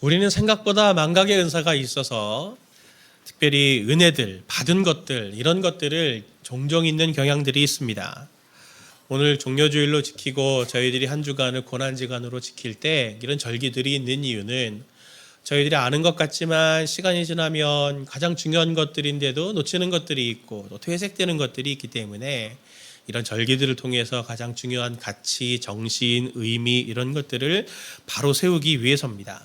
우리는 생각보다 망각의 은사가 있어서 특별히 은혜들, 받은 것들, 이런 것들을 종종 있는 경향들이 있습니다. 오늘 종려주일로 지키고 저희들이 한 주간을 고난지간으로 지킬 때 이런 절기들이 있는 이유는 저희들이 아는 것 같지만 시간이 지나면 가장 중요한 것들인데도 놓치는 것들이 있고 또 퇴색되는 것들이 있기 때문에 이런 절기들을 통해서 가장 중요한 가치, 정신, 의미 이런 것들을 바로 세우기 위해서입니다.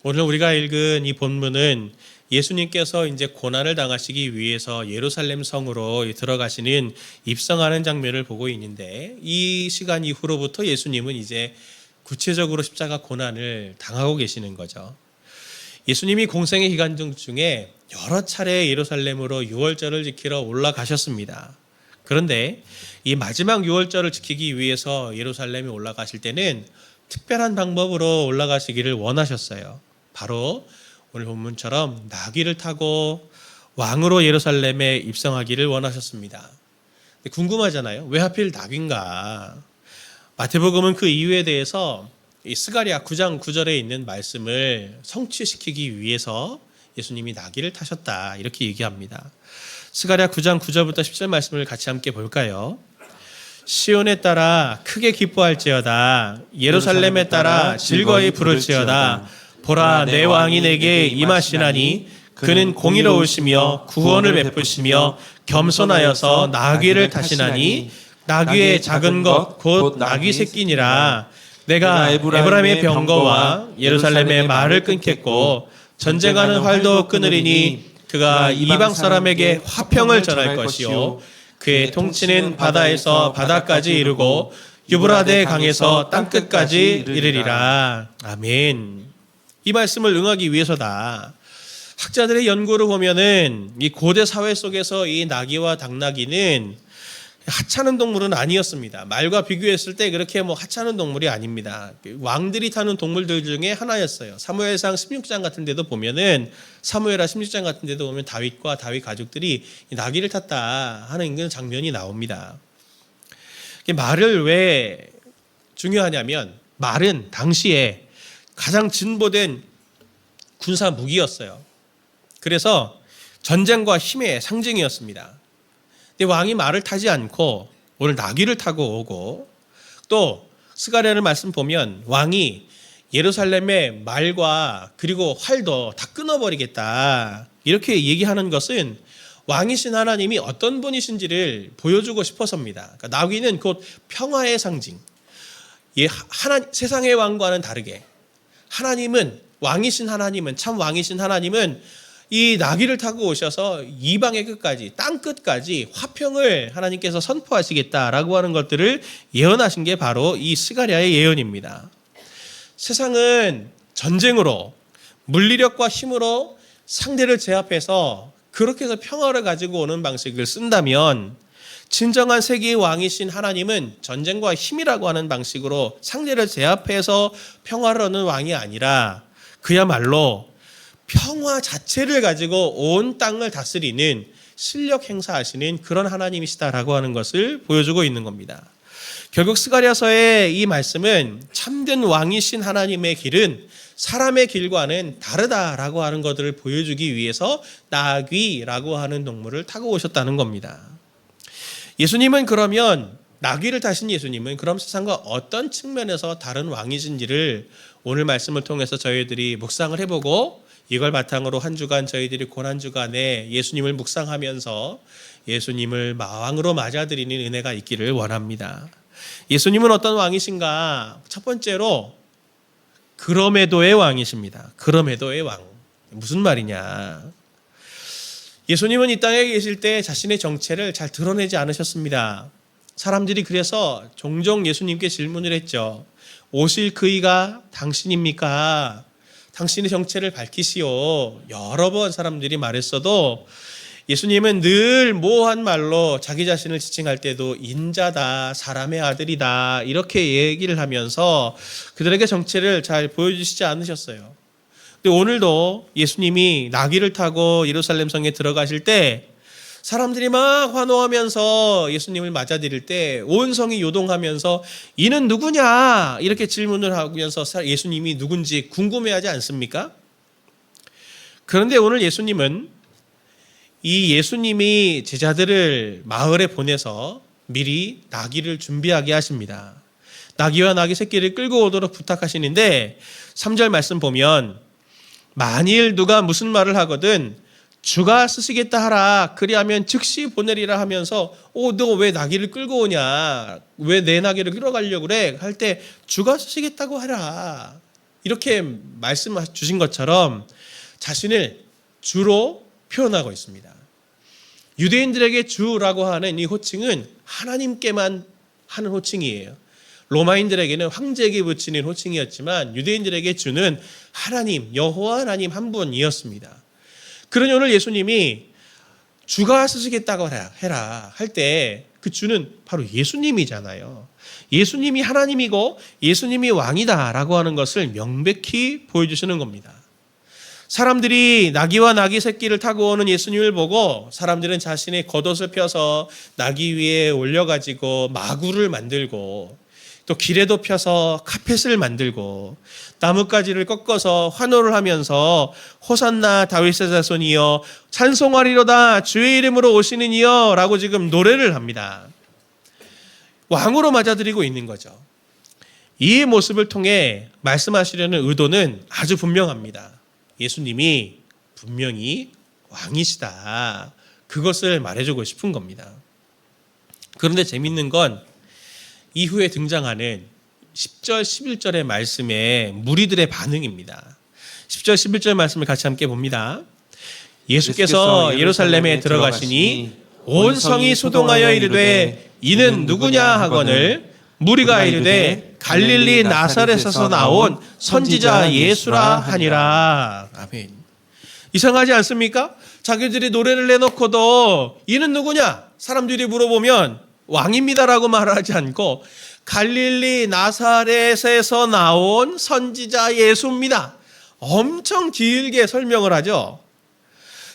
오늘 우리가 읽은 이 본문은 예수님께서 이제 고난을 당하시기 위해서 예루살렘 성으로 들어가시는 입성하는 장면을 보고 있는데, 이 시간 이후로부터 예수님은 이제 구체적으로 십자가 고난을 당하고 계시는 거죠. 예수님이 공생의 기간 중에 여러 차례 예루살렘으로 유월절을 지키러 올라가셨습니다. 그런데 이 마지막 유월절을 지키기 위해서 예루살렘에 올라가실 때는 특별한 방법으로 올라가시기를 원하셨어요. 바로 오늘 본문처럼 나귀를 타고 왕으로 예루살렘에 입성하기를 원하셨습니다. 궁금하잖아요. 왜 하필 나귀인가? 마태복음은 그 이유에 대해서 이 스가랴 9장 9절에 있는 말씀을 성취시키기 위해서 예수님이 나귀를 타셨다 이렇게 얘기합니다. 스가랴 9장 9절부터 10절 말씀을 같이 함께 볼까요? 시온에 따라 크게 기뻐할지어다. 예루살렘에 따라 즐거이 부를지어다. 보라, 내 왕이 내게 임하시나니 그는 공의로우시며 구원을 베푸시며 겸손하여서 나귀를 타시나니 나귀의 작은 것 곧 나귀 새끼니라. 내가 에브라임의 병거와 예루살렘의 말을 끊겠고 전쟁하는 활도 끊으리니 그가 이방 사람에게 화평을 전할 것이요 그의 통치는 바다에서 바다까지 이르고 유브라데 강에서 땅끝까지 이르리라. 아멘. 이 말씀을 응하기 위해서다. 학자들의 연구를 보면은 이 고대 사회 속에서 이 나귀와 당나귀는 하찮은 동물은 아니었습니다. 말과 비교했을 때 그렇게 하찮은 동물이 아닙니다. 왕들이 타는 동물들 중에 하나였어요. 사무엘상 16장 같은 데도 보면은 사무엘하 16장 같은 데도 보면 다윗과 다윗 가족들이 나귀를 탔다 하는 그런 장면이 나옵니다. 말을 왜 중요하냐면 말은 당시에 가장 진보된 군사 무기였어요. 그래서 전쟁과 힘의 상징이었습니다. 근데 왕이 말을 타지 않고 오늘 나귀를 타고 오고, 또 스가랴의 말씀 보면 왕이 예루살렘의 말과 그리고 활도 다 끊어버리겠다 이렇게 얘기하는 것은 왕이신 하나님이 어떤 분이신지를 보여주고 싶어서입니다. 그러니까 나귀는 곧 평화의 상징. 세상의 왕과는 다르게 하나님은, 왕이신 하나님은, 참 왕이신 하나님은 이 나귀를 타고 오셔서 이방의 끝까지, 땅 끝까지 화평을 하나님께서 선포하시겠다라고 하는 것들을 예언하신 게 바로 이 스가랴의 예언입니다. 세상은 전쟁으로, 물리력과 힘으로 상대를 제압해서 그렇게 해서 평화를 가지고 오는 방식을 쓴다면, 진정한 세계의 왕이신 하나님은 전쟁과 힘이라고 하는 방식으로 상대를 제압해서 평화를 얻는 왕이 아니라 그야말로 평화 자체를 가지고 온 땅을 다스리는 실력 행사하시는 그런 하나님이시다라고 하는 것을 보여주고 있는 겁니다. 결국 스가랴서의 이 말씀은 참된 왕이신 하나님의 길은 사람의 길과는 다르다라고 하는 것들을 보여주기 위해서 나귀라고 하는 동물을 타고 오셨다는 겁니다. 예수님은 그러면, 나귀를 타신 예수님은 그럼 세상과 어떤 측면에서 다른 왕이신지를 오늘 말씀을 통해서 저희들이 묵상을 해보고, 이걸 바탕으로 한 주간 저희들이 고난주간에 예수님을 묵상하면서 예수님을 왕으로 맞아들이는 은혜가 있기를 원합니다. 예수님은 어떤 왕이신가? 첫 번째로 그럼에도의 왕이십니다. 그럼에도의 왕. 무슨 말이냐? 예수님은 이 땅에 계실 때 자신의 정체를 잘 드러내지 않으셨습니다. 사람들이 그래서 종종 예수님께 질문을 했죠. 오실 그이가 당신입니까? 당신의 정체를 밝히시오. 여러 번 사람들이 말했어도 예수님은 늘 모호한 말로 자기 자신을 지칭할 때도 인자다, 사람의 아들이다 이렇게 얘기를 하면서 그들에게 정체를 잘 보여주시지 않으셨어요. 근데 오늘도 예수님이 나귀를 타고 예루살렘 성에 들어가실 때 사람들이 막 환호하면서 예수님을 맞아들일 때 온 성이 요동하면서 이는 누구냐 이렇게 질문을 하면서 예수님이 누군지 궁금해하지 않습니까? 그런데 오늘 예수님은 이 예수님이 제자들을 마을에 보내서 미리 나귀를 준비하게 하십니다. 나귀와 나귀 새끼를 끌고 오도록 부탁하시는데 3절 말씀 보면 만일 누가 무슨 말을 하거든 주가 쓰시겠다 하라 그리하면 즉시 보내리라 하면서 너 왜 나귀를 끌고 오냐 왜 내 나귀를 끌어가려고 그래 할 때 주가 쓰시겠다고 하라 이렇게 말씀 주신 것처럼 자신을 주로 표현하고 있습니다. 유대인들에게 주라고 하는 이 호칭은 하나님께만 하는 호칭이에요. 로마인들에게는 황제에게 붙이는 호칭이었지만 유대인들에게 주는 하나님, 여호와 하나님 한 분이었습니다. 그러니 오늘 예수님이 주가 쓰시겠다고 해라 할 때 그 주는 바로 예수님이잖아요. 예수님이 하나님이고 예수님이 왕이다라고 하는 것을 명백히 보여주시는 겁니다. 사람들이 나귀와 나귀 새끼를 타고 오는 예수님을 보고 사람들은 자신의 겉옷을 펴서 나귀 위에 올려가지고 마구를 만들고 또 길에도 펴서 카펫을 만들고 나뭇가지를 꺾어서 환호를 하면서 호산나 다윗의 자손이여 찬송하리로다 주의 이름으로 오시는 이여 라고 지금 노래를 합니다. 왕으로 맞아들이고 있는 거죠. 이 모습을 통해 말씀하시려는 의도는 아주 분명합니다. 예수님이 분명히 왕이시다. 그것을 말해주고 싶은 겁니다. 그런데 재밌는 건 이후에 등장하는 10절, 11절의 말씀에 무리들의 반응입니다. 10절, 11절 말씀을 같이 함께 봅니다. 예수께서 예루살렘에 들어가시니 온 성이 소동하여 이르되 이는 누구냐 하거늘 무리가 이르되 갈릴리 나사렛에서 나온 선지자 예수라 하니라. 아멘. 이상하지 않습니까? 자기들이 노래를 내놓고도 이는 누구냐? 사람들이 물어보면 왕입니다라고 말하지 않고 갈릴리 나사렛에서 나온 선지자 예수입니다. 엄청 길게 설명을 하죠.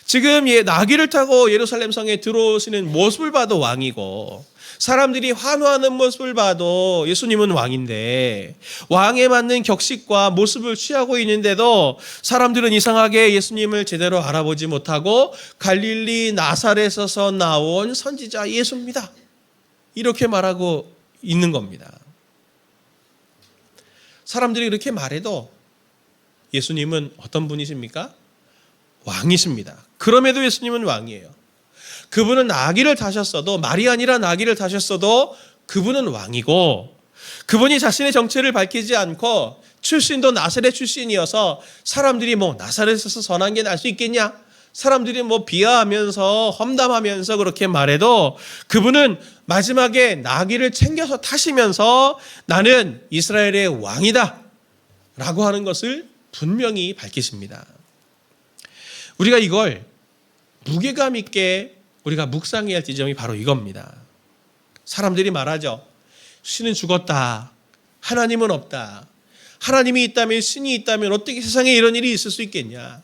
지금 나귀를 타고 예루살렘 성에 들어오시는 모습을 봐도 왕이고 사람들이 환호하는 모습을 봐도 예수님은 왕인데 왕에 맞는 격식과 모습을 취하고 있는데도 사람들은 이상하게 예수님을 제대로 알아보지 못하고 갈릴리 나사렛에서 나온 선지자 예수입니다. 이렇게 말하고 있는 겁니다. 사람들이 그렇게 말해도 예수님은 어떤 분이십니까? 왕이십니다. 그럼에도 예수님은 왕이에요. 그분은 나귀를 타셨어도 말이 아니라 나귀를 타셨어도 그분은 왕이고 그분이 자신의 정체를 밝히지 않고 출신도 나사렛 출신이어서 사람들이 나사렛에서 선한 게 날 수 있겠냐? 사람들이 비하하면서 험담하면서 그렇게 말해도 그분은 마지막에 나귀를 챙겨서 타시면서 나는 이스라엘의 왕이다 라고 하는 것을 분명히 밝히십니다. 우리가 이걸 무게감 있게 우리가 묵상해야 할 지점이 바로 이겁니다. 사람들이 말하죠. 신은 죽었다. 하나님은 없다. 하나님이 있다면 신이 있다면 어떻게 세상에 이런 일이 있을 수 있겠냐.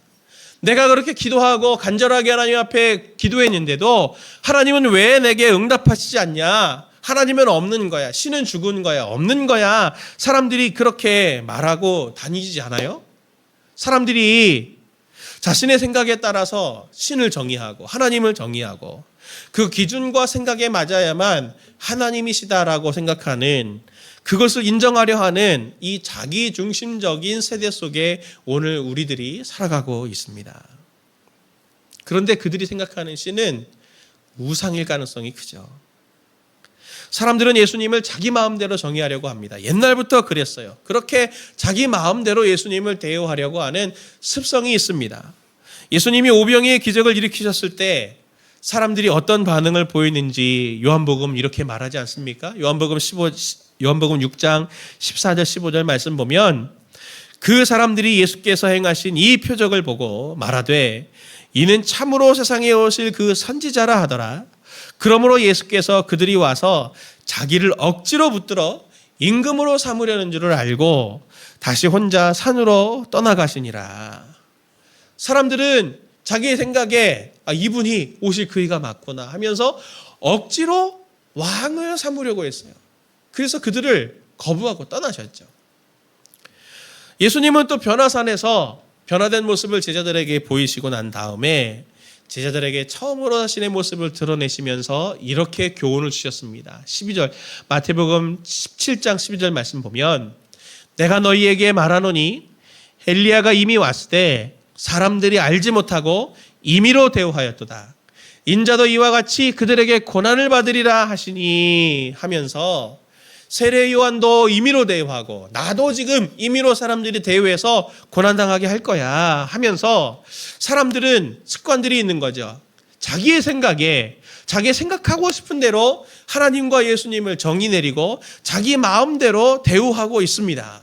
내가 그렇게 기도하고 간절하게 하나님 앞에 기도했는데도 하나님은 왜 내게 응답하시지 않냐. 하나님은 없는 거야. 신은 죽은 거야. 없는 거야. 사람들이 그렇게 말하고 다니지 않아요? 사람들이 자신의 생각에 따라서 신을 정의하고 하나님을 정의하고 그 기준과 생각에 맞아야만 하나님이시다라고 생각하는 그것을 인정하려 하는 이 자기중심적인 세대 속에 오늘 우리들이 살아가고 있습니다. 그런데 그들이 생각하는 신은 우상일 가능성이 크죠. 사람들은 예수님을 자기 마음대로 정의하려고 합니다. 옛날부터 그랬어요. 그렇게 자기 마음대로 예수님을 대우하려고 하는 습성이 있습니다. 예수님이 오병이의 기적을 일으키셨을 때 사람들이 어떤 반응을 보이는지 요한복음 이렇게 말하지 않습니까? 요한복음 6장 14절 15절 말씀 보면 그 사람들이 예수께서 행하신 이 표적을 보고 말하되 이는 참으로 세상에 오실 그 선지자라 하더라. 그러므로 예수께서 그들이 와서 자기를 억지로 붙들어 임금으로 삼으려는 줄을 알고 다시 혼자 산으로 떠나가시니라. 사람들은 자기의 생각에 이분이 오실 그이가 맞구나 하면서 억지로 왕을 삼으려고 했어요. 그래서 그들을 거부하고 떠나셨죠. 예수님은 또 변화산에서 변화된 모습을 제자들에게 보이시고 난 다음에 제자들에게 처음으로 자신의 모습을 드러내시면서 이렇게 교훈을 주셨습니다. 12절 마태복음 17장 12절 말씀 보면 내가 너희에게 말하노니 엘리야가 이미 왔을 때 사람들이 알지 못하고 임의로 대우하였도다. 인자도 이와 같이 그들에게 고난을 받으리라 하시니 하면서 세례 요한도 임의로 대우하고 나도 지금 임의로 사람들이 대우해서 고난당하게 할 거야 하면서 사람들은 습관들이 있는 거죠. 자기의 생각에 자기 생각하고 싶은 대로 하나님과 예수님을 정의 내리고 자기 마음대로 대우하고 있습니다.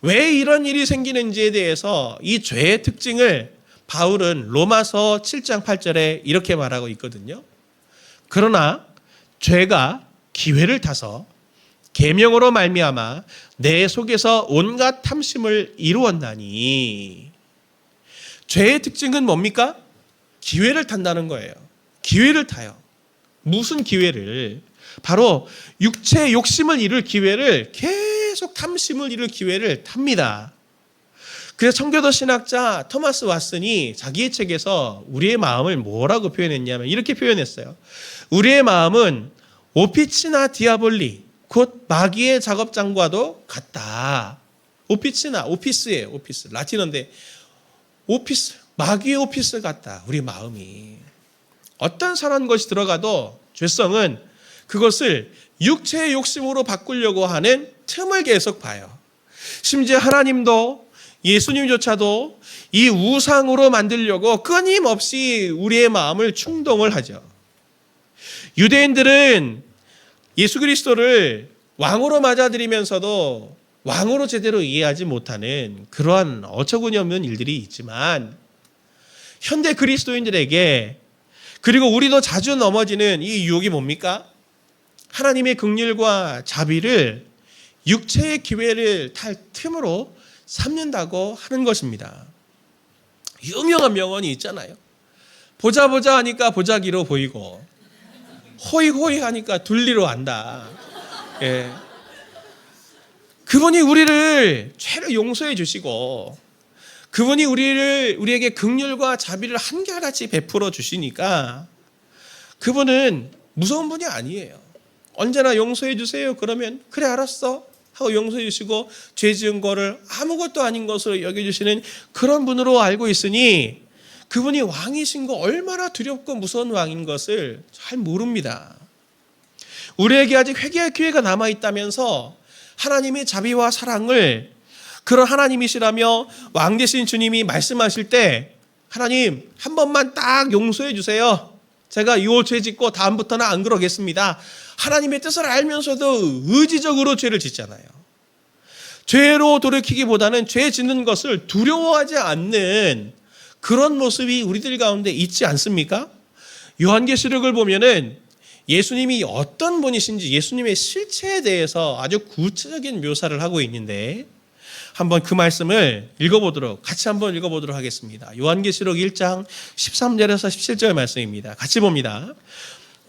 왜 이런 일이 생기는지에 대해서 이 죄의 특징을 바울은 로마서 7장 8절에 이렇게 말하고 있거든요. 그러나 죄가 기회를 타서 계명으로 말미암아 내 속에서 온갖 탐심을 이루었나니. 죄의 특징은 뭡니까? 기회를 탄다는 거예요. 기회를 타요. 무슨 기회를? 바로 육체의 욕심을 이룰 기회를, 계속 탐심을 이룰 기회를 탑니다. 그래서 청교도 신학자 토마스 왓슨이 자기의 책에서 우리의 마음을 뭐라고 표현했냐면 이렇게 표현했어요. 우리의 마음은 오피치나 디아볼리, 곧 마귀의 작업장과도 같다. 오피치나, 오피스예요. 오피스. 라틴어인데 오피스, 마귀의 오피스 같다. 우리 마음이. 어떤 선한 것이 들어가도 죄성은 그것을 육체의 욕심으로 바꾸려고 하는 틈을 계속 봐요. 심지어 하나님도 예수님조차도 이 우상으로 만들려고 끊임없이 우리의 마음을 충동을 하죠. 유대인들은 예수 그리스도를 왕으로 맞아들이면서도 왕으로 제대로 이해하지 못하는 그러한 어처구니 없는 일들이 있지만 현대 그리스도인들에게 그리고 우리도 자주 넘어지는 이 유혹이 뭡니까? 하나님의 긍휼과 자비를 육체의 기회를 탈 틈으로 삼는다고 하는 것입니다. 유명한 명언이 있잖아요. 보자 보자 하니까 보자기로 보이고 호이호이 하니까 둘리로 안다. 예. 그분이 우리를 죄를 용서해 주시고 그분이 우리에게 긍휼과 자비를 한결같이 베풀어 주시니까 그분은 무서운 분이 아니에요. 언제나 용서해 주세요. 그러면 그래 알았어 하고 용서해 주시고 죄 지은 거를 아무것도 아닌 것으로 여겨주시는 그런 분으로 알고 있으니 그분이 왕이신 거 얼마나 두렵고 무서운 왕인 것을 잘 모릅니다. 우리에게 아직 회개할 기회가 남아있다면서 하나님의 자비와 사랑을 그런 하나님이시라며 왕 되신 주님이 말씀하실 때 하나님 한 번만 딱 용서해 주세요. 제가 이 죄 짓고 다음부터는 안 그러겠습니다. 하나님의 뜻을 알면서도 의지적으로 죄를 짓잖아요. 죄로 돌이키기보다는 죄 짓는 것을 두려워하지 않는 그런 모습이 우리들 가운데 있지 않습니까? 요한계시록을 보면은 예수님이 어떤 분이신지 예수님의 실체에 대해서 아주 구체적인 묘사를 하고 있는데 한번 그 말씀을 같이 한번 읽어보도록 하겠습니다. 요한계시록 1장 13절에서 17절 말씀입니다. 같이 봅니다.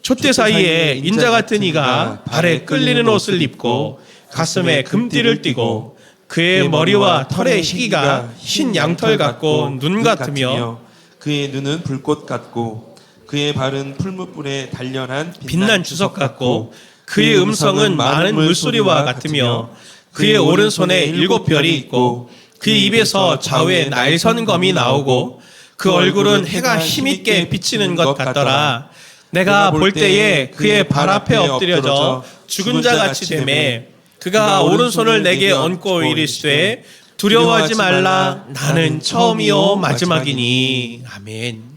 촛대 사이에 인자 같은 이가 발에 끌리는 옷을 입고 가슴에 금띠를 띠고 그의 머리와 털의 희기가 흰 양털 같고 눈 같으며 그의 눈은 불꽃 같고 그의 발은 풀무불에 단련한 빛난 주석 같고 그의 음성은 많은 물소리와 같으며 그의 오른손에 7별이 있고 그의 입에서 좌우에 날선 검이 나오고 그 얼굴은 해가 힘있게 비치는 것 같더라. 내가 볼 때에 그의 발 앞에 엎드려져 죽은 자 같이 되매 그가 오른손을 내게 얹고 이르시되 두려워하지 말라 나는 처음이요 마지막이니. 아멘.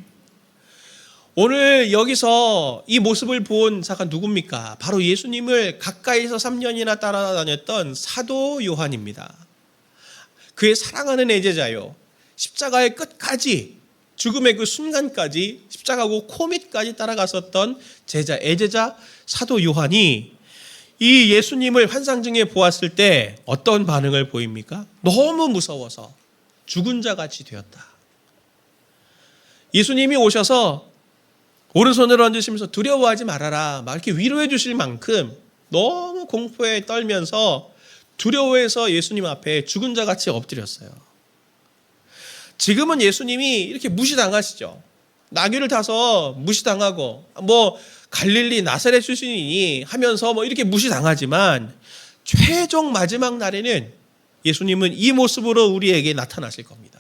오늘 여기서 이 모습을 본 자가 누굽니까? 바로 예수님을 가까이서 3년이나 따라다녔던 사도 요한입니다. 그의 사랑하는 애제자요. 십자가의 끝까지 죽음의 그 순간까지 십자가고 코밑까지 따라갔었던 애제자 사도 요한이 이 예수님을 환상중에 보았을 때 어떤 반응을 보입니까? 너무 무서워서 죽은 자 같이 되었다. 예수님이 오셔서 오른손으로 얹으시면서 두려워하지 말아라 막 이렇게 위로해 주실 만큼 너무 공포에 떨면서 두려워해서 예수님 앞에 죽은 자 같이 엎드렸어요. 지금은 예수님이 이렇게 무시당하시죠. 나귀를 타서 무시당하고 뭐 갈릴리 나사렛 출신이니 하면서 뭐 이렇게 무시당하지만 최종 마지막 날에는 예수님은 이 모습으로 우리에게 나타나실 겁니다.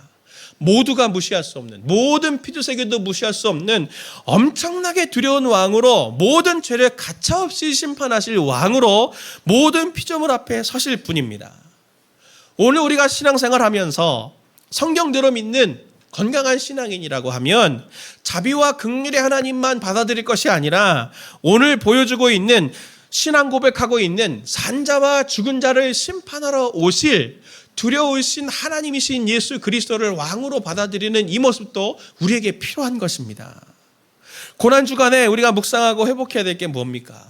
모두가 무시할 수 없는, 모든 피두세계도 무시할 수 없는 엄청나게 두려운 왕으로, 모든 죄를 가차없이 심판하실 왕으로 모든 피조물 앞에 서실 분입니다. 오늘 우리가 신앙생활하면서 성경대로 믿는 건강한 신앙인이라고 하면 자비와 긍휼의 하나님만 받아들일 것이 아니라 오늘 보여주고 있는, 신앙 고백하고 있는 산자와 죽은 자를 심판하러 오실 두려우신 하나님이신 예수 그리스도를 왕으로 받아들이는 이 모습도 우리에게 필요한 것입니다. 고난주간에 우리가 묵상하고 회복해야 될 게 뭡니까?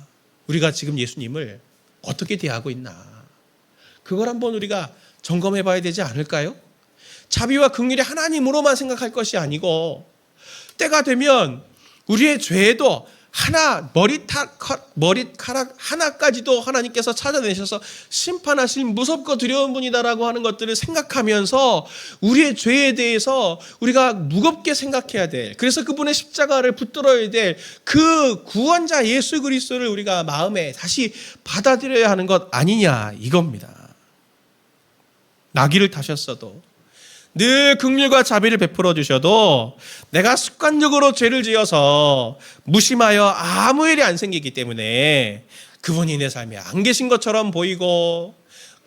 우리가 지금 예수님을 어떻게 대하고 있나? 그걸 한번 우리가 점검해 봐야 되지 않을까요? 자비와 긍휼의 하나님으로만 생각할 것이 아니고 때가 되면 우리의 죄도 하나, 머리카락 하나까지도 하나님께서 찾아내셔서 심판하실 무섭고 두려운 분이다라고 하는 것들을 생각하면서 우리의 죄에 대해서 우리가 무겁게 생각해야 될, 그래서 그분의 십자가를 붙들어야 될 그 구원자 예수 그리스도를 우리가 마음에 다시 받아들여야 하는 것 아니냐 이겁니다. 나귀를 타셨어도 늘 긍휼과 자비를 베풀어 주셔도 내가 습관적으로 죄를 지어서 무심하여 아무 일이 안 생기기 때문에 그분이 내 삶에 안 계신 것처럼 보이고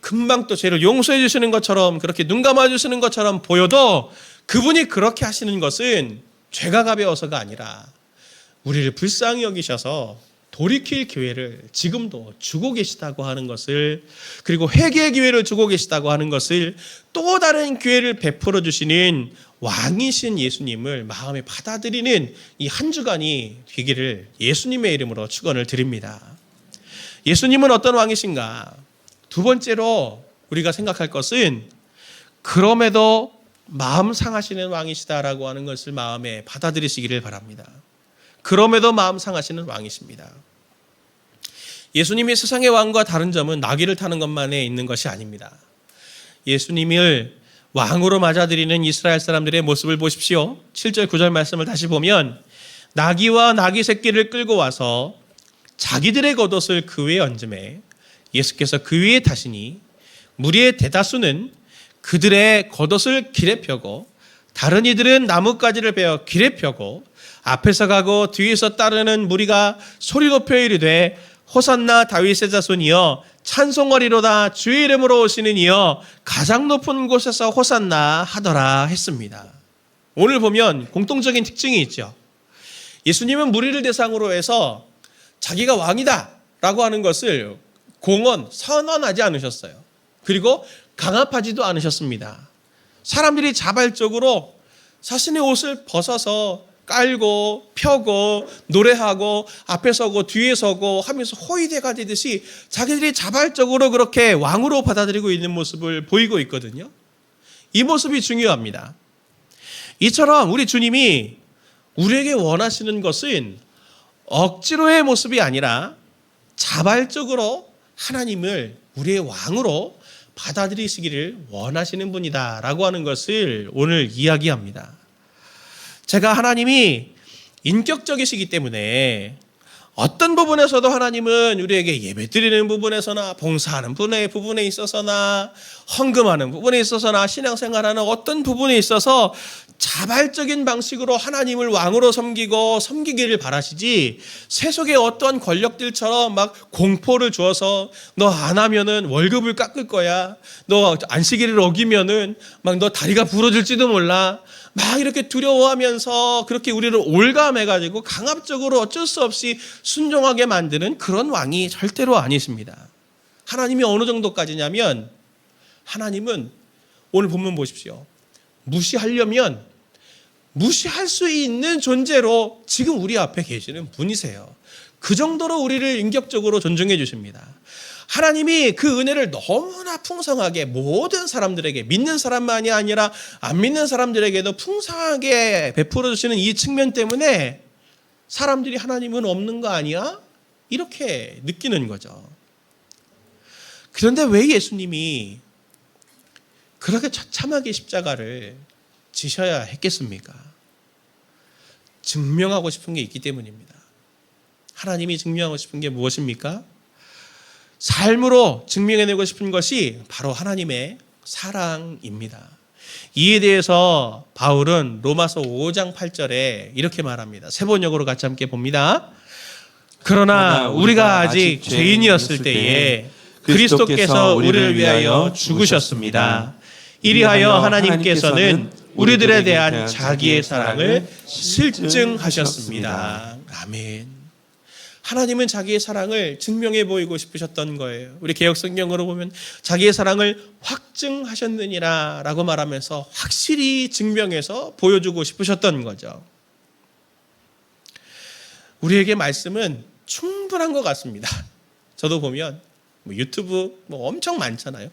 금방 또 죄를 용서해 주시는 것처럼, 그렇게 눈 감아 주시는 것처럼 보여도 그분이 그렇게 하시는 것은 죄가 가벼워서가 아니라 우리를 불쌍히 여기셔서 돌이킬 기회를 지금도 주고 계시다고 하는 것을, 그리고 회개의 기회를 주고 계시다고 하는 것을, 또 다른 기회를 베풀어 주시는 왕이신 예수님을 마음에 받아들이는 이 한 주간이 되기를 예수님의 이름으로 축원을 드립니다. 예수님은 어떤 왕이신가? 두 번째로 우리가 생각할 것은 그럼에도 마음 상하시는 왕이시다라고 하는 것을 마음에 받아들이시기를 바랍니다. 그럼에도 마음 상하시는 왕이십니다. 예수님이 세상의 왕과 다른 점은 나귀를 타는 것만에 있는 것이 아닙니다. 예수님을 왕으로 맞아들이는 이스라엘 사람들의 모습을 보십시오. 7절 9절 말씀을 다시 보면 나귀와 나귀 새끼를 끌고 와서 자기들의 겉옷을 그 위에 얹음에 예수께서 그 위에 타시니 무리의 대다수는 그들의 겉옷을 길에 펴고 다른 이들은 나뭇가지를 베어 길에 펴고 앞에서 가고 뒤에서 따르는 무리가 소리 높여 이르되 호산나 다윗의 자손이여 찬송하리로다 주의 이름으로 오시는 이여 가장 높은 곳에서 호산나 하더라 했습니다. 오늘 보면 공통적인 특징이 있죠. 예수님은 무리를 대상으로 해서 자기가 왕이다 라고 하는 것을 선언하지 않으셨어요. 그리고 강압하지도 않으셨습니다. 사람들이 자발적으로 자신의 옷을 벗어서 깔고 펴고 노래하고 앞에 서고 뒤에 서고 하면서 호위대가 되듯이 자기들이 자발적으로 그렇게 왕으로 받아들이고 있는 모습을 보이고 있거든요. 이 모습이 중요합니다. 이처럼 우리 주님이 우리에게 원하시는 것은 억지로의 모습이 아니라 자발적으로 하나님을 우리의 왕으로 받아들이시기를 원하시는 분이다라고 하는 것을 오늘 이야기합니다. 제가 하나님이 인격적이시기 때문에 어떤 부분에서도 하나님은 우리에게 예배드리는 부분에서나 봉사하는 부분에 있어서나 헌금하는 부분에 있어서나 신앙생활하는 어떤 부분에 있어서 자발적인 방식으로 하나님을 왕으로 섬기기를 바라시지 세속의 어떤 권력들처럼 막 공포를 주어서 너 안 하면은 월급을 깎을 거야, 너 안식일을 어기면은 막 너 다리가 부러질지도 몰라, 막 이렇게 두려워하면서 그렇게 우리를 올감해가지고 강압적으로 어쩔 수 없이 순종하게 만드는 그런 왕이 절대로 아니십니다. 하나님이 어느 정도까지냐면 하나님은 오늘 본문 보십시오. 무시하려면 무시할 수 있는 존재로 지금 우리 앞에 계시는 분이세요. 그 정도로 우리를 인격적으로 존중해 주십니다. 하나님이 그 은혜를 너무나 풍성하게 모든 사람들에게, 믿는 사람만이 아니라 안 믿는 사람들에게도 풍성하게 베풀어 주시는 이 측면 때문에 사람들이 하나님은 없는 거 아니야? 이렇게 느끼는 거죠. 그런데 왜 예수님이 그렇게 처참하게 십자가를 지셔야 했겠습니까? 증명하고 싶은 게 있기 때문입니다. 하나님이 증명하고 싶은 게 무엇입니까? 삶으로 증명해내고 싶은 것이 바로 하나님의 사랑입니다. 이에 대해서 바울은 로마서 5장 8절에 이렇게 말합니다. 세 번역으로 같이 함께 봅니다. 그러나 우리가 아직 죄인이었을 때에 그리스도께서 우리를 위하여 죽으셨습니다. 이리하여 하나님께서는 우리들에 대한 자기의 사랑을 실증하셨습니다. 아멘. 하나님은 자기의 사랑을 증명해 보이고 싶으셨던 거예요. 우리 개역성경으로 보면 자기의 사랑을 확증하셨느니라 라고 말하면서 확실히 증명해서 보여주고 싶으셨던 거죠. 우리에게 말씀은 충분한 것 같습니다. 저도 보면 유튜브 엄청 많잖아요.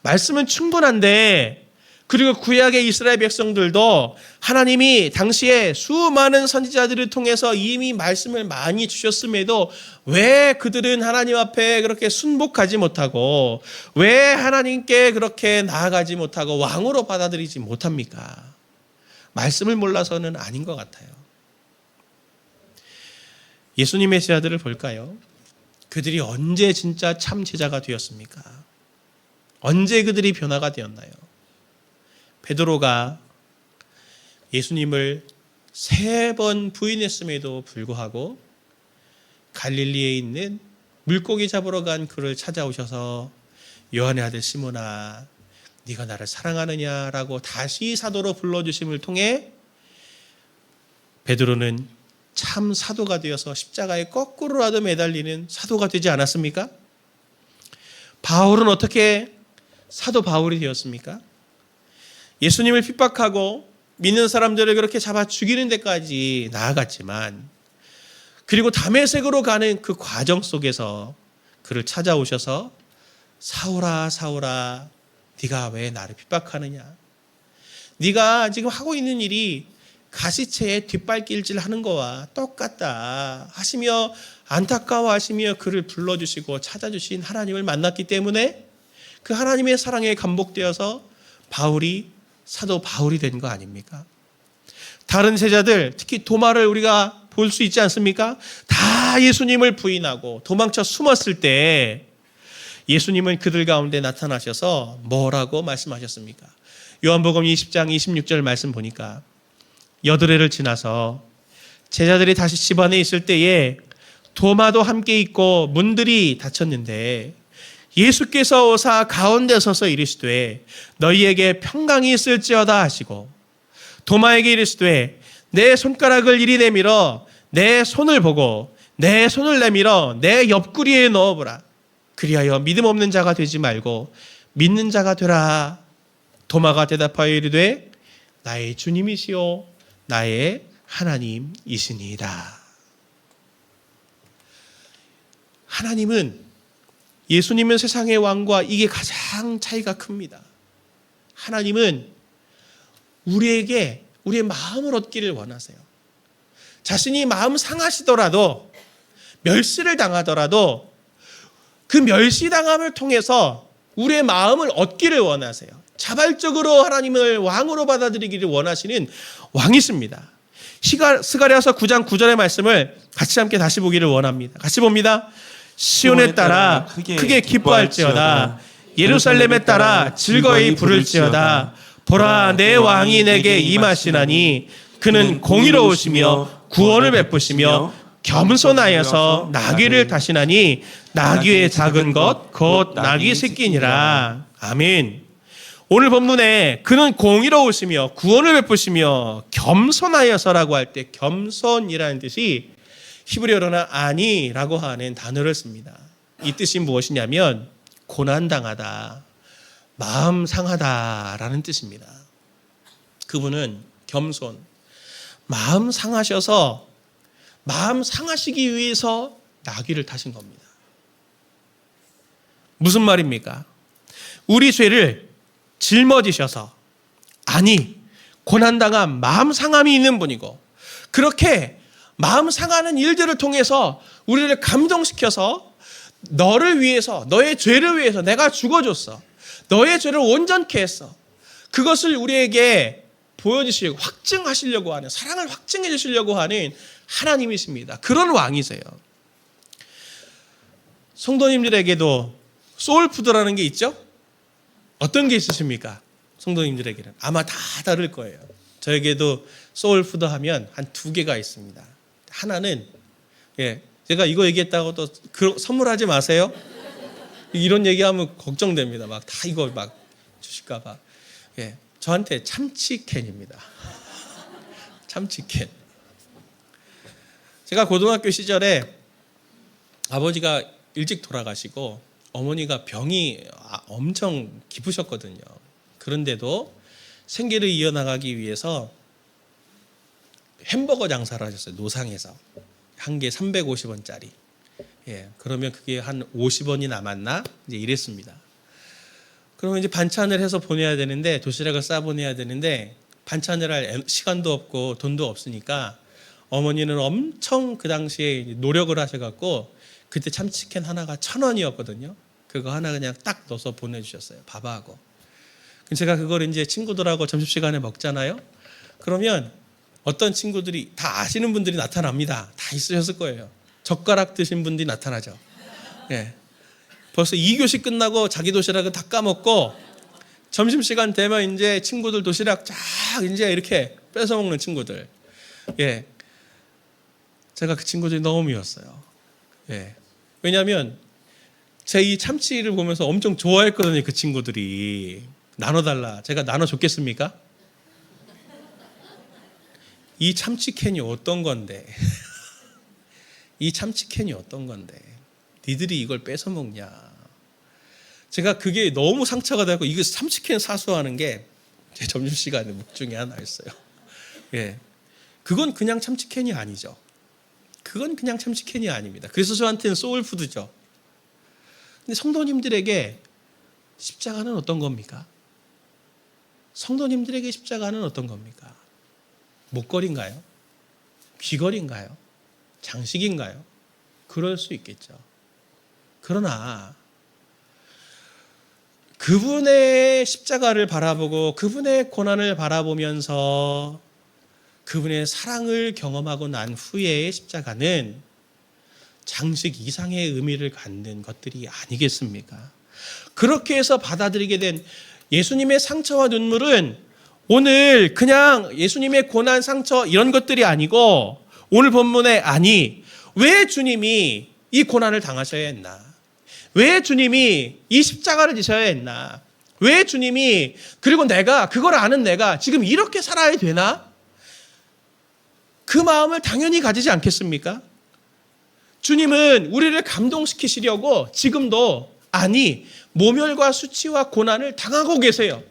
말씀은 충분한데, 그리고 구약의 이스라엘 백성들도 하나님이 당시에 수많은 선지자들을 통해서 이미 말씀을 많이 주셨음에도 왜 그들은 하나님 앞에 그렇게 순복하지 못하고, 왜 하나님께 그렇게 나아가지 못하고 왕으로 받아들이지 못합니까? 말씀을 몰라서는 아닌 것 같아요. 예수님의 제자들을 볼까요? 그들이 언제 진짜 참 제자가 되었습니까? 언제 그들이 변화가 되었나요? 베드로가 예수님을 3번 부인했음에도 불구하고 갈릴리에 있는 물고기 잡으러 간 그를 찾아오셔서 요한의 아들 시몬아, 네가 나를 사랑하느냐라고 다시 사도로 불러주심을 통해 베드로는 참 사도가 되어서 십자가에 거꾸로라도 매달리는 사도가 되지 않았습니까? 바울은 어떻게 사도 바울이 되었습니까? 예수님을 핍박하고 믿는 사람들을 그렇게 잡아 죽이는 데까지 나아갔지만, 그리고 다메섹으로 가는 그 과정 속에서 그를 찾아오셔서 사울아 사울아 네가 왜 나를 핍박하느냐, 네가 지금 하고 있는 일이 가시체에 뒷발길질 하는 거와 똑같다 하시며 안타까워하시며 그를 불러주시고 찾아주신 하나님을 만났기 때문에 그 하나님의 사랑에 감복되어서 바울이 사도 바울이 된 거 아닙니까? 다른 제자들, 특히 도마를 우리가 볼 수 있지 않습니까? 다 예수님을 부인하고 도망쳐 숨었을 때 예수님은 그들 가운데 나타나셔서 뭐라고 말씀하셨습니까? 요한복음 20장 26절 말씀 보니까 여드레를 지나서 제자들이 다시 집 안에 있을 때에 도마도 함께 있고 문들이 닫혔는데 예수께서 오사 가운데 서서 이르시되 너희에게 평강이 있을지어다 하시고, 도마에게 이르시되 내 손가락을 이리 내밀어 내 손을 보고 내 손을 내밀어 내 옆구리에 넣어보라. 그리하여 믿음 없는 자가 되지 말고 믿는 자가 되라. 도마가 대답하여 이르되 나의 주님이시요 나의 하나님이시니이다. 하나님은, 예수님은 세상의 왕과 이게 가장 차이가 큽니다. 하나님은 우리에게 우리의 마음을 얻기를 원하세요. 자신이 마음 상하시더라도, 멸시를 당하더라도 그 멸시당함을 통해서 우리의 마음을 얻기를 원하세요. 자발적으로 하나님을 왕으로 받아들이기를 원하시는 왕이십니다. 스가랴서 9장 9절의 말씀을 같이 함께 다시 보기를 원합니다. 같이 봅니다. 시온에 따라 크게 기뻐할지어다. 예루살렘에 따라 즐거이 부를지어다. 보라, 내 왕이 내게 임하시나니 그는 공의로우시며 구원을 베푸시며 겸손하여서 나귀를 타시나니 나귀의 작은 것 곧 나귀 새끼니라. 아멘. 오늘 본문에 그는 공의로우시며 구원을 베푸시며 겸손하여서라고 할 때 겸손이라는 뜻이 히브리어로는 아니라고 하는 단어를 씁니다. 이 뜻이 무엇이냐면 고난당하다, 마음 상하다라는 뜻입니다. 그분은 겸손, 마음 상하셔서 마음 상하시기 위해서 나귀를 타신 겁니다. 무슨 말입니까? 우리 죄를 짊어지셔서, 아니, 고난당한 마음 상함이 있는 분이고, 그렇게 마음 상하는 일들을 통해서 우리를 감동시켜서 너를 위해서, 너의 죄를 위해서 내가 죽어줬어. 너의 죄를 온전케 했어. 그것을 우리에게 보여주시려고, 확증하시려고 하는, 사랑을 확증해 주시려고 하는 하나님이십니다. 그런 왕이세요. 성도님들에게도 소울푸드라는 게 있죠? 어떤 게 있으십니까? 성도님들에게는 아마 다 다를 거예요. 저에게도 소울푸드 하면 한 2개가 있습니다. 하나는, 제가 이거 얘기했다고 또 선물하지 마세요. 이런 얘기하면 걱정됩니다. 막 다 이거 막 주실까봐. 저한테 참치캔입니다. 참치캔. 제가 고등학교 시절에 아버지가 일찍 돌아가시고 어머니가 병이 엄청 깊으셨거든요. 그런데도 생계를 이어나가기 위해서 햄버거 장사를 하셨어요. 노상에서. 한 개 350원짜리. 그러면 그게 한 50원이 남았나? 이제 이랬습니다. 그러면 이제 반찬을 해서 보내야 되는데, 도시락을 싸 보내야 되는데, 반찬을 할 시간도 없고 돈도 없으니까 어머니는 엄청 그 당시에 노력을 하셔갖고 그때 참치캔 하나가 1,000원이었거든요. 그거 하나 그냥 딱 넣어서 보내주셨어요. 밥하고. 제가 그걸 이제 친구들하고 점심시간에 먹잖아요. 그러면 어떤 친구들이 다 아시는 분들이 나타납니다. 다 있으셨을 거예요. 젓가락 드신 분들이 나타나죠. 벌써 2교시 끝나고 자기 도시락은 다 까먹고 점심시간 되면 이제 친구들 도시락 쫙 이제 이렇게 뺏어 먹는 친구들. 제가 그 친구들이 너무 미웠어요. 왜냐하면 제 이 참치를 보면서 엄청 좋아했거든요. 그 친구들이. 나눠달라. 제가 나눠줬겠습니까? 이 참치캔이 어떤 건데? 이 참치캔이 어떤 건데? 니들이 이걸 뺏어 먹냐? 제가 그게 너무 상처가 되고, 이거 참치캔 사수하는 게 제 점심시간에 목 중에 하나였어요. 그건 그냥 참치캔이 아니죠. 그건 그냥 참치캔이 아닙니다. 그래서 저한테는 소울푸드죠. 근데 성도님들에게 십자가는 어떤 겁니까? 성도님들에게 십자가는 어떤 겁니까? 목걸이인가요? 귀걸이인가요? 장식인가요? 그럴 수 있겠죠. 그러나 그분의 십자가를 바라보고 그분의 고난을 바라보면서 그분의 사랑을 경험하고 난 후에 십자가는 장식 이상의 의미를 갖는 것들이 아니겠습니까? 그렇게 해서 받아들이게 된 예수님의 상처와 눈물은 오늘 그냥 예수님의 고난, 상처 이런 것들이 아니고, 오늘 본문에 왜 주님이 이 고난을 당하셔야 했나? 왜 주님이 이 십자가를 지셔야 했나? 왜 주님이, 그리고 내가, 그걸 아는 내가 지금 이렇게 살아야 되나? 그 마음을 당연히 가지지 않겠습니까? 주님은 우리를 감동시키시려고 지금도 모멸과 수치와 고난을 당하고 계세요.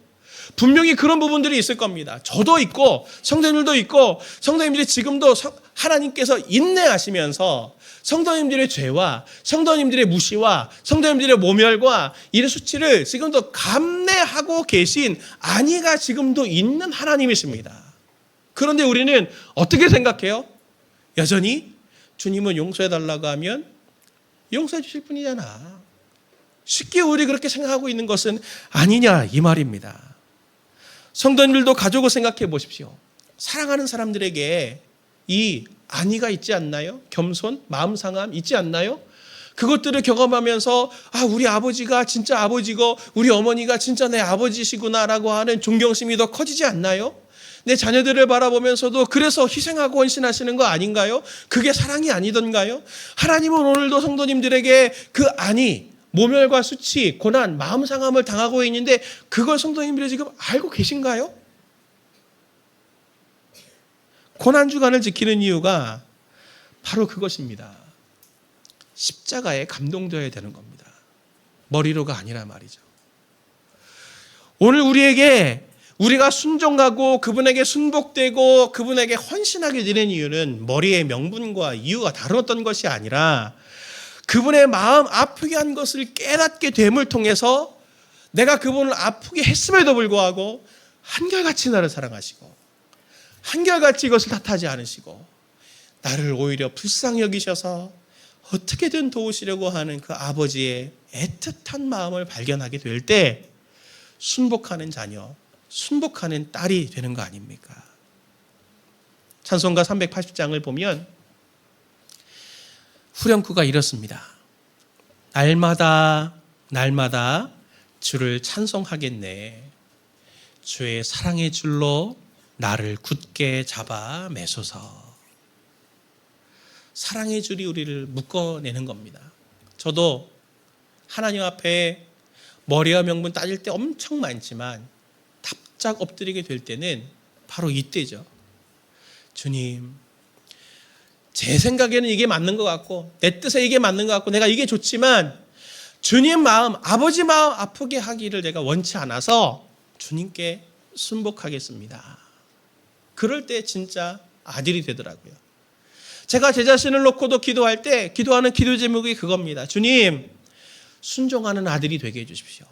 분명히 그런 부분들이 있을 겁니다. 저도 있고 성도님들도 있고, 성도님들이 지금도 하나님께서 인내하시면서 성도님들의 죄와 성도님들의 무시와 성도님들의 모멸과 이런 수치를 지금도 감내하고 계신 아니가 지금도 있는 하나님이십니다. 그런데 우리는 어떻게 생각해요? 여전히 주님은 용서해달라고 하면 용서해 주실 분이잖아. 쉽게 우리 그렇게 생각하고 있는 것은 아니냐, 이 말입니다. 성도님들도 가족을 생각해 보십시오. 사랑하는 사람들에게 이 안위가 있지 않나요? 겸손, 마음 상함 있지 않나요? 그것들을 경험하면서 우리 아버지가 진짜 아버지고 우리 어머니가 진짜 내 아버지시구나라고 하는 존경심이 더 커지지 않나요? 내 자녀들을 바라보면서도 그래서 희생하고 헌신하시는 거 아닌가요? 그게 사랑이 아니던가요? 하나님은 오늘도 성도님들에게 그 모멸과 수치, 고난, 마음 상함을 당하고 있는데 그걸 성도님들이 지금 알고 계신가요? 고난주간을 지키는 이유가 바로 그것입니다. 십자가에 감동되어야 되는 겁니다. 머리로가 아니라 말이죠. 오늘 우리가 순종하고 그분에게 순복되고 그분에게 헌신하게 되는 이유는 머리의 명분과 이유가 다른 어떤 것이 아니라 그분의 마음 아프게 한 것을 깨닫게 됨을 통해서 내가 그분을 아프게 했음에도 불구하고 한결같이 나를 사랑하시고 한결같이 이것을 탓하지 않으시고 나를 오히려 불쌍히 여기셔서 어떻게든 도우시려고 하는 그 아버지의 애틋한 마음을 발견하게 될 때 순복하는 자녀, 순복하는 딸이 되는 거 아닙니까? 찬송가 380장을 보면 후렴구가 이렇습니다. 날마다 날마다 주를 찬송하겠네. 주의 사랑의 줄로 나를 굳게 잡아 매소서. 사랑의 줄이 우리를 묶어내는 겁니다. 저도 하나님 앞에 머리와 명분 따질 때 엄청 많지만 답작 엎드리게 될 때는 바로 이때죠. 주님, 제 생각에는 이게 맞는 것 같고 내 뜻에 이게 맞는 것 같고 내가 이게 좋지만 주님 마음, 아버지 마음 아프게 하기를 내가 원치 않아서 주님께 순복하겠습니다. 그럴 때 진짜 아들이 되더라고요. 제가 제 자신을 놓고도 기도할 때 기도하는 기도 제목이 그겁니다. 주님, 순종하는 아들이 되게 해주십시오.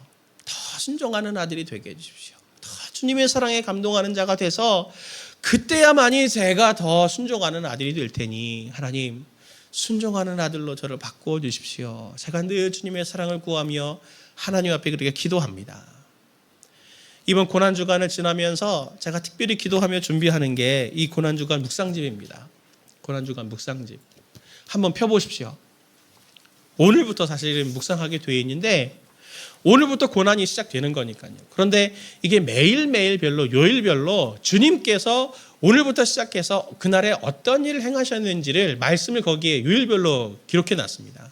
더 순종하는 아들이 되게 해주십시오. 더 주님의 사랑에 감동하는 자가 돼서 그때야만이 제가 더 순종하는 아들이 될 테니 하나님 순종하는 아들로 저를 바꾸어 주십시오. 제가 늘 주님의 사랑을 구하며 하나님 앞에 그렇게 기도합니다. 이번 고난주간을 지나면서 제가 특별히 기도하며 준비하는 게 이 고난주간 묵상집입니다. 고난주간 묵상집. 한번 펴보십시오. 오늘부터 사실은 묵상하게 되어 있는데 오늘부터 고난이 시작되는 거니까요. 그런데 이게 매일매일별로 요일별로 주님께서 오늘부터 시작해서 그날에 어떤 일을 행하셨는지를 말씀을 거기에 요일별로 기록해 놨습니다.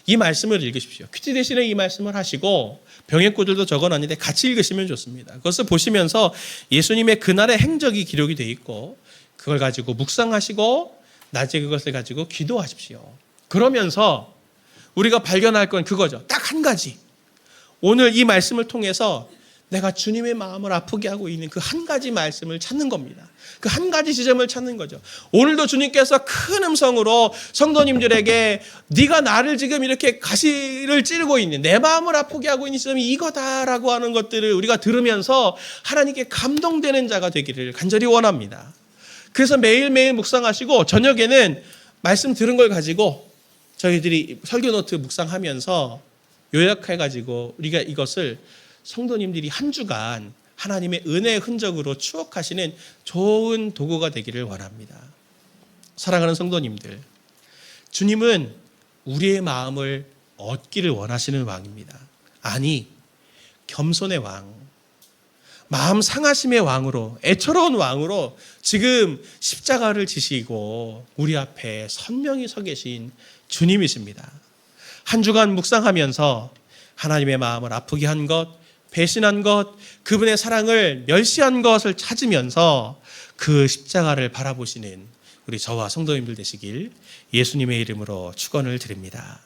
이 말씀을 읽으십시오. 큐티 대신에 이 말씀을 하시고 병행구들도 적어놨는데 같이 읽으시면 좋습니다. 그것을 보시면서 예수님의 그날의 행적이 기록이 되어 있고 그걸 가지고 묵상하시고 낮에 그것을 가지고 기도하십시오. 그러면서 우리가 발견할 건 그거죠. 딱 한 가지. 오늘 이 말씀을 통해서 내가 주님의 마음을 아프게 하고 있는 그 한 가지 말씀을 찾는 겁니다. 그 한 가지 지점을 찾는 거죠. 오늘도 주님께서 큰 음성으로 성도님들에게 네가 나를 지금 이렇게 가시를 찌르고 있는 내 마음을 아프게 하고 있는 지점이 이거다라고 하는 것들을 우리가 들으면서 하나님께 감동되는 자가 되기를 간절히 원합니다. 그래서 매일매일 묵상하시고 저녁에는 말씀 들은 걸 가지고 저희들이 설교 노트 묵상하면서 요약해가지고 우리가 이것을 성도님들이 한 주간 하나님의 은혜의 흔적으로 추억하시는 좋은 도구가 되기를 원합니다. 사랑하는 성도님들, 주님은 우리의 마음을 얻기를 원하시는 왕입니다. 아니, 겸손의 왕, 마음 상하심의 왕으로, 애처로운 왕으로 지금 십자가를 지시고 우리 앞에 선명히 서 계신 주님이십니다. 한 주간 묵상하면서 하나님의 마음을 아프게 한 것, 배신한 것, 그분의 사랑을 멸시한 것을 찾으면서 그 십자가를 바라보시는 우리 저와 성도님들 되시길 예수님의 이름으로 축원을 드립니다.